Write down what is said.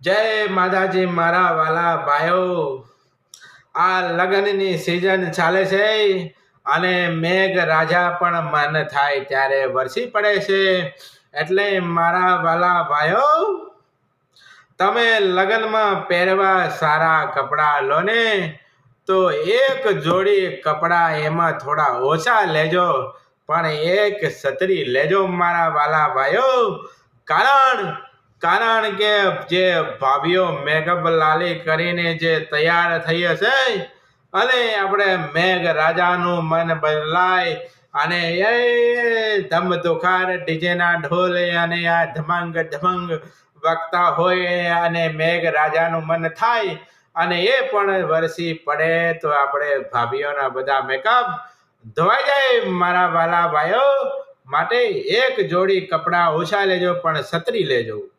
જય માતાજી મારા વાલા ભાઈઓ. આ લગ્નની સિઝન ચાલે છે અને મેઘ રાજા પણ મન થાય ત્યારે વરસી પડે છે. એટલે મારા વાલા ભાઈઓ, તમે લગ્નમાં પહેરવા સારા કપડાં લો ને તો એક જોડી કપડાં એમાં થોડા ઓછા લેજો, પણ એક છત્રી લેજો મારા વાલા ભાઈઓ. કારણ કે જે ભાભીઓ મેકઅપ લાલી કરીને જે તૈયાર થઈ હશે અને આપણે મેઘ રાજાનું મન બદલાય અને એ ધમ ધુખાર ડીજેના ઢોલ અને આ ધમાંગ ધમંગ વગતા હોય અને મેઘ રાજાનું મન થાય અને એ પણ વરસી પડે તો આપણે ભાભીઓના બધા મેકઅપ ધોવાઈ જાય મારા વાલા ભાઈઓ. માટે એક જોડી કપડાં ઓછા લેજો પણ છત્રી લેજો.